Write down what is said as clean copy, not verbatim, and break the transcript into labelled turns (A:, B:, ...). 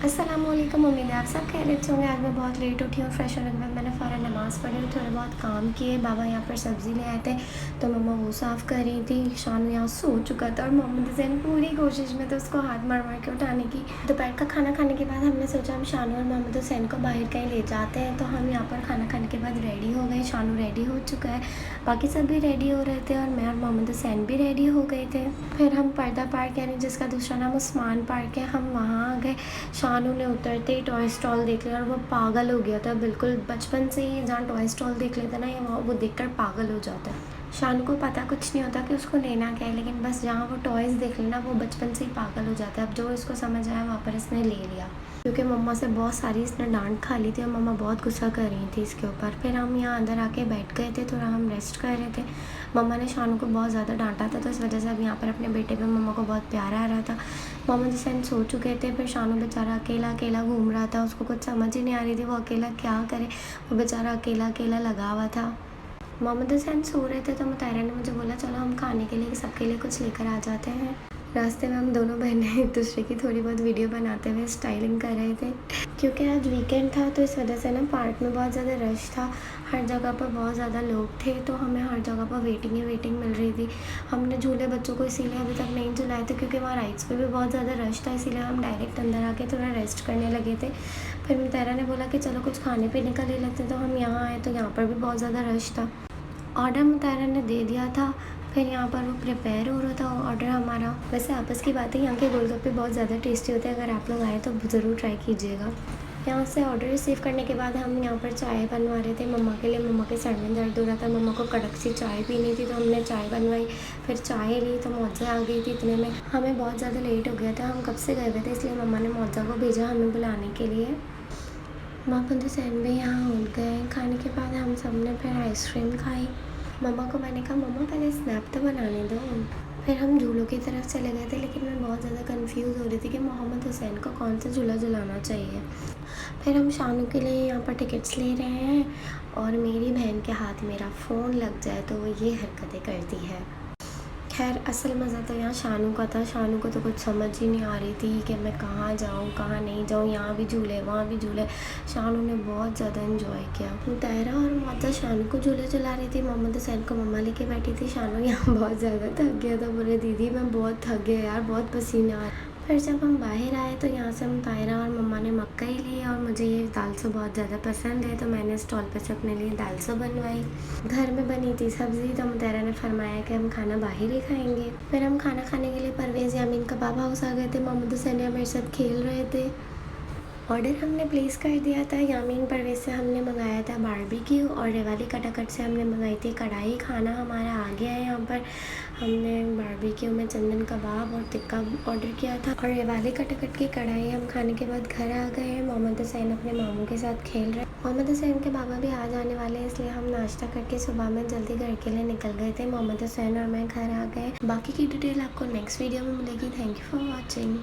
A: अस्सलामुअलैकुम। उम्मीद है आप सब खैरियत से होंगे। आज मैं बहुत लेट उठी हूँ। फ्रेश होने के बाद मैंने फ़ौरन नमाज़ पढ़ी और थोड़े बहुत काम किए। बाबा यहाँ पर सब्ज़ी ले आए थे तो मम्मा वो साफ़ कर रही थी। शानू यहाँ सो चुका था और मोहम्मद हुसैन पूरी कोशिश में थे उसको हाथ मार मार के उठाने की। दोपहर का खाना खाने के बाद हमने सोचा हम शानू और मोहम्मद हुसैन को बाहर कहीं ले जाते हैं। तो हम यहाँ पर खाना खाने के बाद रेडी हो गए। शानू रेडी हो चुका है, बाकी सब भी रेडी हो रहे थे और मैं और मोहम्मद हुसैन भी रेडी हो गए थे। फिर हम पर्दा पार्क, यानी जिसका दूसरा नाम उस्मान पार्क है, हम वहाँ आ गए। शानू ने उतरते ही टॉय स्टॉल देख लिया और वो पागल हो गया था बिल्कुल। बचपन से ही जहाँ टॉय स्टॉल देख लेता ना, या वो देखकर पागल हो जाता है। शानू को पता कुछ नहीं होता कि उसको लेना क्या है, लेकिन बस जहाँ वो टॉयज़ देख लेना वो बचपन से ही पागल हो जाता है। अब जो इसको समझ आया वहाँ पर इसने ले लिया, क्योंकि मम्मा से बहुत सारी इसने डांट खा ली थी और मम्मा बहुत गुस्सा कर रही थी इसके ऊपर। फिर हम यहाँ अंदर आके बैठ गए थे, थोड़ा हम रेस्ट कर रहे थे। मम्मा ने शानू को बहुत ज़्यादा डांटा था, तो इस वजह से अब यहाँ पर अपने बेटे पे मम्मा को बहुत प्यार आ रहा था। मोहम्मद हुसैन सो चुके थे। फिर शानू बेचारा अकेला अकेला घूम रहा था, उसको कुछ समझ ही नहीं आ रही थी वो अकेला क्या करे। वो बेचारा अकेला अकेला लगा हुआ था। मोहम्मद हुसैन सो रहे थे तो मुतायरा ने मुझे बोला चलो हम खाने के लिए सबके लिए कुछ लेकर आ जाते हैं। रास्ते में हम दोनों बहनें एक दूसरे की थोड़ी बहुत वीडियो बनाते हुए स्टाइलिंग कर रहे थे, क्योंकि आज वीकेंड था तो इस वजह से ना पार्क में बहुत ज़्यादा रश था। हर जगह पर बहुत ज़्यादा लोग थे, तो हमें हर जगह पर वेटिंग ही वेटिंग मिल रही थी। हमने झूले बच्चों को इसीलिए अभी तक नहीं झुलाए थे, क्योंकि वहाँ राइड्स पे भी बहुत ज़्यादा रश था, इसीलिए हम डायरेक्ट अंदर आके थोड़ा रेस्ट करने लगे थे। फिर मुतायरा ने बोला कि चलो कुछ खाने पीने का ले लेते, तो हम यहाँ आए तो यहाँ पर भी बहुत ज़्यादा रश था। ऑर्डर मुतायरा ने दे दिया था, फिर यहाँ पर वो प्रिपेयर हो रहा था ऑर्डर हमारा। वैसे आपस की बात है, यहाँ के गोलगप्पे बहुत ज़्यादा टेस्टी होते हैं, अगर आप लोग आए तो ज़रूर ट्राई कीजिएगा। यहाँ से ऑर्डर रिसीव करने के बाद हम यहाँ पर चाय बनवा रहे थे मम्मा के लिए। मम्मा के सर में दर्द हो रहा था, मम्मा को कड़क सी चाय पीनी थी, तो हमने चाय बनवाई। फिर चाय ली तो मौजा आ गई थी, इतने में हमें बहुत ज़्यादा लेट हो गया था। हम कब से गए हुए थे, इसलिए मम्मा ने मौजा को भेजा हमें बुलाने के लिए। मोहम्मद हुसैन भी यहाँ हो गए। खाने के बाद हम सब ने फिर आइसक्रीम खाई। मम्मा को मैंने कहा मम्मा पहले स्नैप तो बनाने दो। फिर हम झूलों की तरफ चले गए थे, लेकिन मैं बहुत ज़्यादा कंफ्यूज हो रही थी कि मोहम्मद हुसैन को कौन सा झूला झुलाना चाहिए। फिर हम शानू के लिए यहाँ पर टिकट्स ले रहे हैं और मेरी बहन के हाथ मेरा फ़ोन लग जाए तो वो ये हरकतें करती है। खैर असल मज़ा तो यहाँ शानू का था। शानू को तो कुछ समझ ही नहीं आ रही थी कि मैं कहाँ जाऊँ कहाँ नहीं जाऊँ, यहाँ भी झूले वहाँ भी झूले। शानू ने बहुत ज़्यादा इन्जॉय किया। मुतायरा और मौजा शानू को झूले चला रही थी, मोहम्मद हुसैन को मम्मा लेके बैठी थी। शानू यहाँ बहुत ज़्यादा थक गया था, बोले दीदी मैं बहुत थक गया यार, बहुत पसीना आ रहा। फिर जब हम बाहर आए तो यहाँ से मुतायरा और मम्मा ने मक्कई ली और मुझे ये दालसो बहुत ज़्यादा पसंद है, तो मैंने स्टॉल पर से अपने लिए दालसो बनवाई। घर में बनी थी सब्ज़ी, तो मुतायरा ने फरमाया कि हम खाना बाहर ही खाएंगे। फिर हम खाना खाने के लिए परवेज़ यामीन कबाब हाउस आ गए थे। मोहम्मद हुसैन मेरे साथ खेल रहे थे। ऑर्डर हमने प्लेस कर दिया था। यामीन परवेज़ से हमने मंगाया था बारबेक्यू और रेवाली कटाकट से हमने मंगाई थी कढ़ाई। खाना हमारा आ गया है। यहाँ पर हमने बारबेक्यू में चंदन कबाब और टिक्का ऑर्डर किया था और रेवाली कटाकट की कढ़ाई हम खाने के बाद घर आ गए हैं। मोहम्मद हुसैन अपने मामू के साथ खेल रहे हैं। मोहम्मद हुसैन के बाबा भी आ जाने वाले हैं, इसलिए हम नाश्ता करके सुबह में जल्दी घर के लिए निकल गए थे। मोहम्मद हुसैन और मैं घर आ गए। बाकी की डिटेल आपको नेक्स्ट वीडियो में मिलेगी। Thank you for watching.